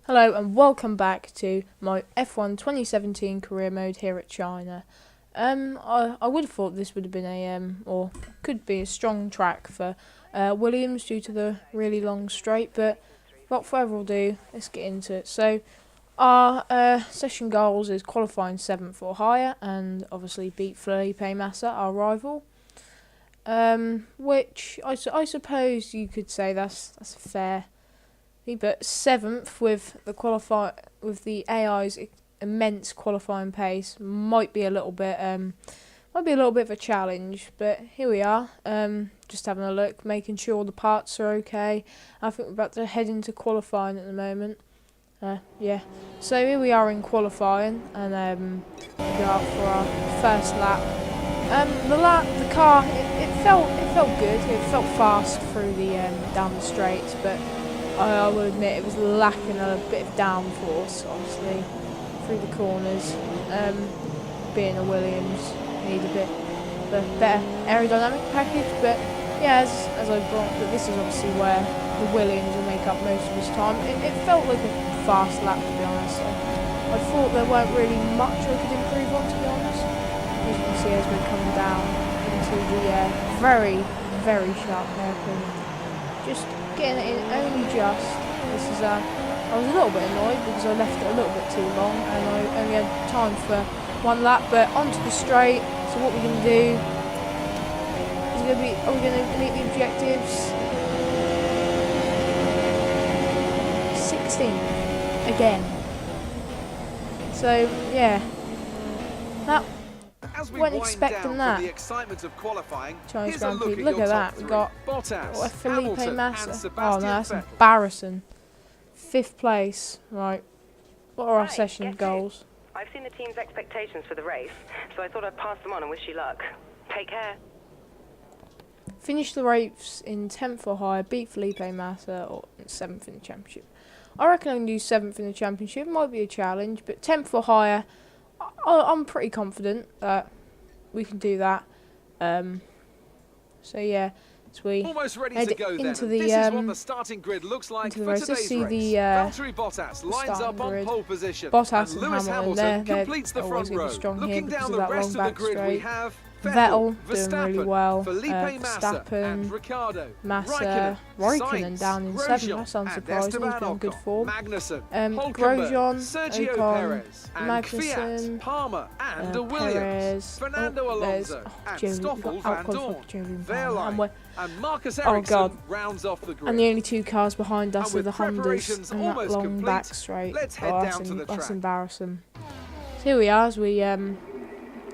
Hello and welcome back to my F1 2017 career mode here at China. I would have thought this would have been or could be a strong track for Williams due to the really long straight, but without further ado, let's get into it. So our session goals is qualifying 7th or higher and obviously beat Felipe Massa, our rival. Which I suppose you could say that's fair. But 7th with the AI's immense qualifying pace might be a little bit of a challenge. But here we are, just having a look, making sure all the parts are okay. I think we're about to head into qualifying at the moment. Yeah. So here we are in qualifying, and we go out for our first lap. The car it felt good. It felt fast through the down the straights, but I will admit it was lacking a bit of downforce, obviously, through the corners. Being a Williams, need a bit of a better aerodynamic package, but yeah, as I brought, but this is obviously where the Williams will make up most of his time. It felt like a fast lap, to be honest. I thought there weren't really much I could improve on, to be honest. As you can see, as we're coming down into the very, very sharp hairpin. Just getting it in only just. I was a little bit annoyed because I left it a little bit too long and I only had time for one lap, but onto the straight. So what we're going to do is are we going to meet the objectives? 16th again. So yeah, that weren't expecting that. Chinese Grand Prix. Look at that. We got Felipe Massa. Oh no, that's embarrassing. 5th place. Right. What are our session goals? I've seen the team's expectations for the race, so I thought I'd pass them on and wish you luck. Take care. Finish the race in 10th or higher, beat Felipe Massa, or 7th in the championship. I reckon I can do 7th in the championship. Might be a challenge, but 10th or higher, I'm pretty confident that we can do that. So yeah, as we head into the starting grid looks like into the race. Let's see the Bottas lines up on grid. pole position. Bottas and Hamilton there. They're always going to be strong here because of that long back straight. Vettel doing really well. Verstappen, Raikkonen down in 7th. That's unsurprising. He's been in good form. Grosjean, Ocon, Magnussen, Palmer, and Perez. Fernando Alonso, and Marcus Oh god! rounds off the grid. And the only 2 cars behind us are the Hondas and that long complete, back straight. let's head down to the That's track. embarrassing. So here we are as we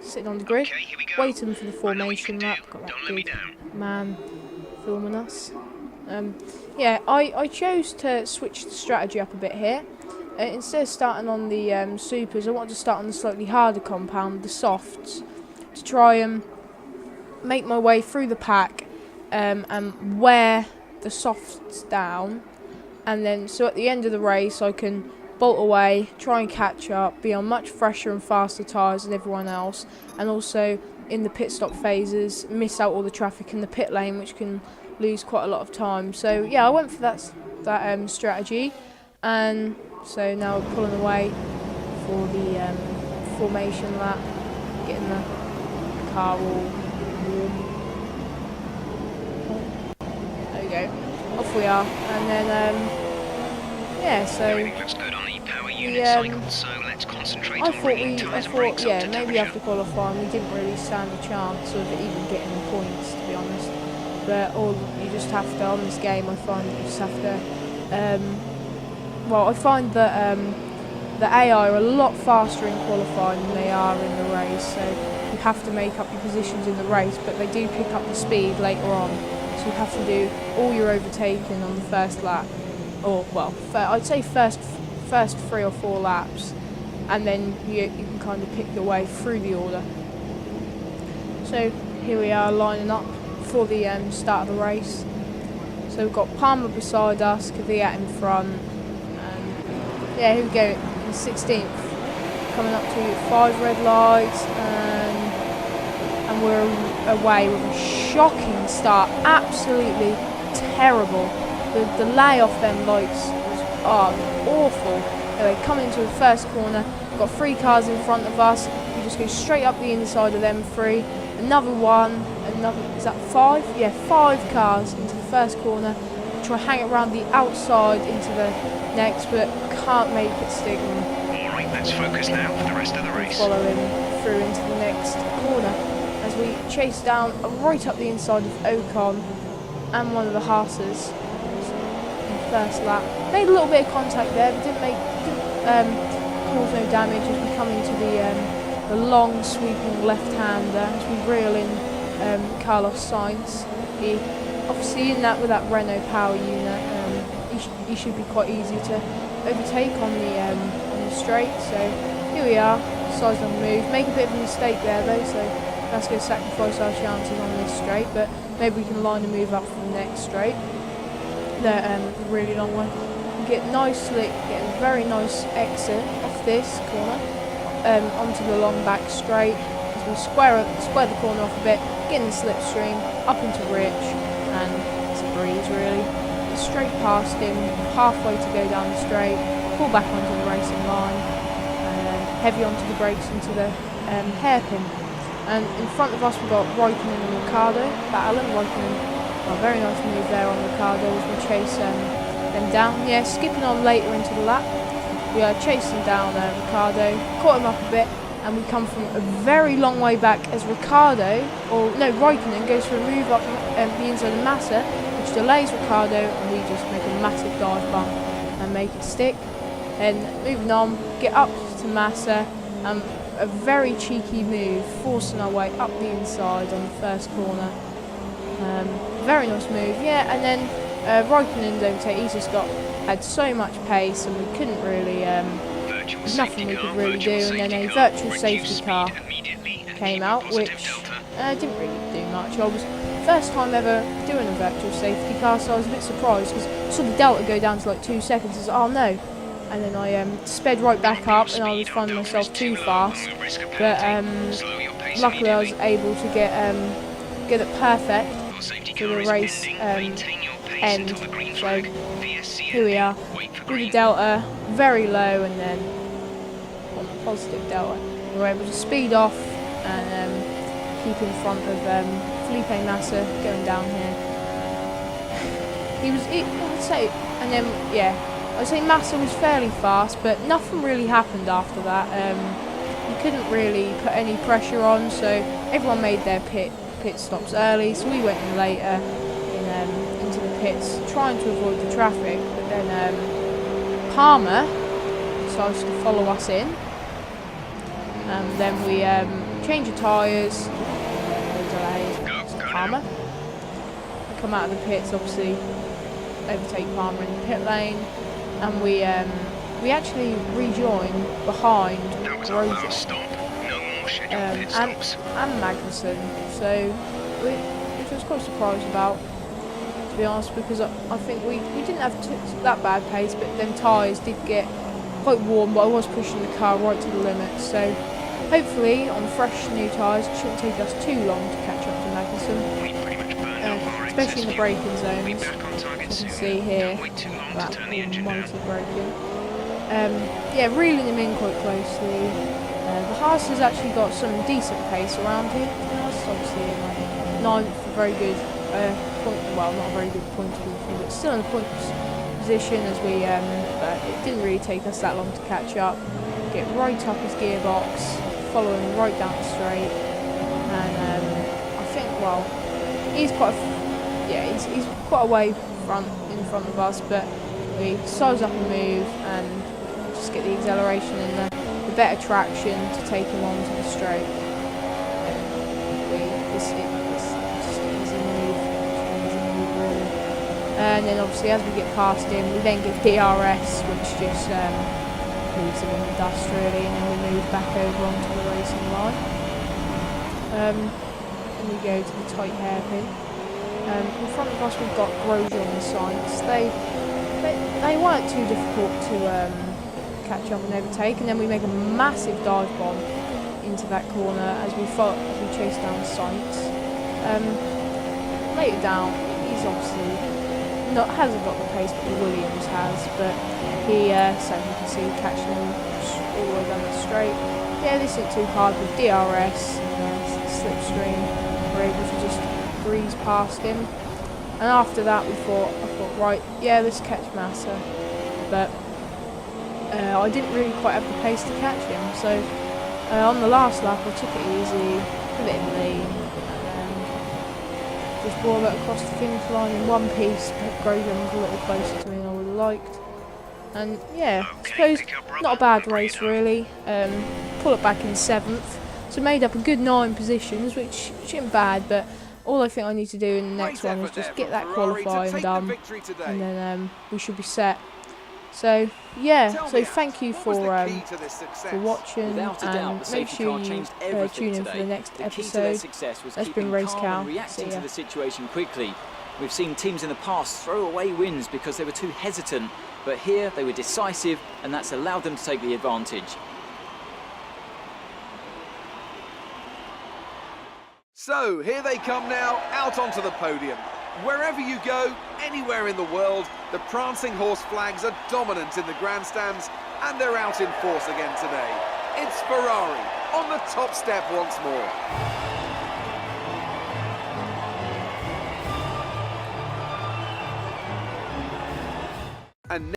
sitting on the grid, waiting for the formation lap. Got that big man filming us. Yeah, I chose to switch the strategy up a bit here. Instead of starting on the supers, I wanted to start on the slightly harder compound, the softs, to try and make my way through the pack and wear the softs down. And then, so at the end of the race, I can bolt away, try and catch up, be on much fresher and faster tyres than everyone else, and also in the pit stop phases miss out all the traffic in the pit lane, which can lose quite a lot of time. So yeah, I went for that strategy, and so now we're pulling away for the formation lap, getting the car all warm. There we go, off we are, and then yeah, so I thought yeah, maybe after qualifying we didn't really stand a chance of even getting the points, to be honest. But you just have to, on this game, I find that you just have to, well, I find that the AI are a lot faster in qualifying than they are in the race, so you have to make up your positions in the race, but they do pick up the speed later on, so you have to do all your overtaking on the first lap. Or well, I'd say first 3 or 4 laps, and then you can kind of pick your way through the order. So here we are lining up for the start of the race. So we've got Palmer beside us, Kvyat in front, and yeah, here we go, in 16th, coming up to 5 red lights, and we're away with a shocking start, absolutely terrible. The lay off them lights was are awful. Anyway, come into the first corner. Got 3 cars in front of us. We just go straight up the inside of them 3. Another one. Is that 5? Yeah, 5 cars into the first corner. Try hang it around the outside into the next, but can't make it stick. Alright, let's focus now for the rest of the race. Follow him through into the next corner as we chase down right up the inside of Ocon and one of the Haas's in the first lap. Made a little bit of contact there, but didn't cause no damage as we come into the long sweeping left-hander as we reel in Carlos Sainz. He, obviously in that with that Renault power unit, he should be quite easy to overtake on the straight. So here we are, size on the move. Make a bit of a mistake there though, so that's going to sacrifice our chances on this straight. But maybe we can line a move up for the next straight, the really long one. Get nicely, get a very nice exit off this corner onto the long back straight. As we square the corner off a bit, get in the slipstream up into Rich, and it's a breeze really. Get straight past him, halfway to go down the straight, pull back onto the racing line, and then heavy onto the brakes into the hairpin. And in front of us we've got Raikkonen and Ricciardo battling. Raikkonen, a very nice move there on Ricciardo as we chase them down. Yeah, skipping on later into the lap. We are chasing down Ricciardo, caught him up a bit, and we come from a very long way back as Raikkonen goes for a move up the inside of Massa, which delays Ricciardo, and we just make a massive dive bomb and make it stick. And moving on, get up to Massa, a very cheeky move, forcing our way up the inside on the first corner. Very nice move, yeah, and then Raikkonen's overtake. He's just had so much pace, and we couldn't really, nothing we could really do. And then a virtual safety car came out, which didn't really do much. I was first time ever doing a virtual safety car, so I was a bit surprised because I saw the delta go down to like 2 seconds. I was like, oh no. And then I sped right back up, and I was finding myself too fast. But luckily I was able to get it perfect for the race end. So here we are with the delta very low, and then on the positive delta we were able to speed off and keep in front of Felipe Massa going down here. I'd say Massa was fairly fast, but nothing really happened after that. You couldn't really put any pressure on, so everyone made their pit stops early, so we went in later into the pits trying to avoid the traffic, but then Palmer decides to follow us in, and then we change the tyres, Palmer. We come out of the pits, obviously overtake Palmer in the pit lane, and we actually rejoin behind Grosjean and Magnussen, so which I was quite surprised about, to be honest, because I think we didn't have that bad pace, but then tyres did get quite warm, but I was pushing the car right to the limit, so hopefully on fresh new tyres it shouldn't take us too long to catch up to Magnussen, especially in the braking zones. As you can see here, that mighty braking. Yeah, reeling them in quite closely. The Haas has actually got some decent pace around here. Obviously in like 9th, very good point. Well, not a very good point of view, but still in the points position as we. But it didn't really take us that long to catch up. Get right up his gearbox, following right down the straight, and I think he's quite a way in front of us, but we size up a move and just get the acceleration and the better traction to take him onto the straight. This is just an easy move really. And then obviously as we get past him, we then get DRS, which just leaves him in the dust really, and then we move back over onto the racing line. And we go to the tight hairpin. In front of us we've got Grosjean and Sainz. They weren't too difficult to catch up and overtake, and then we make a massive dive bomb into that corner as we chase down Sainz. Later down, he's obviously hasn't got the pace that Williams has, but he, so you can see catching him all the way down the straight. Yeah, this isn't too hard with DRS, slipstream. We're able to just breeze past him. And after that, I thought, right, yeah, let's catch Massa. But I didn't really quite have the pace to catch him, so on the last lap I took it easy, put it in lean, and just brought it across the finish line in one piece. Grosjean was a little closer to me than I would have liked. And yeah, I suppose not a bad race really. Pull it back in 7th, so made up a good 9 positions, which isn't bad, but all I think I need to do in the next one is just get that qualifying done, and then we should be set. So yeah, so thank you for watching, and make sure you tune in for the next episode. That's been Race Cal. See ya. The situation quickly. We've seen teams in the past throw away wins because they were too hesitant, but here they were decisive, and that's allowed them to take the advantage. So here they come now, out onto the podium. Wherever you go, anywhere in the world, the prancing horse flags are dominant in the grandstands, and they're out in force again today. It's Ferrari on the top step once more.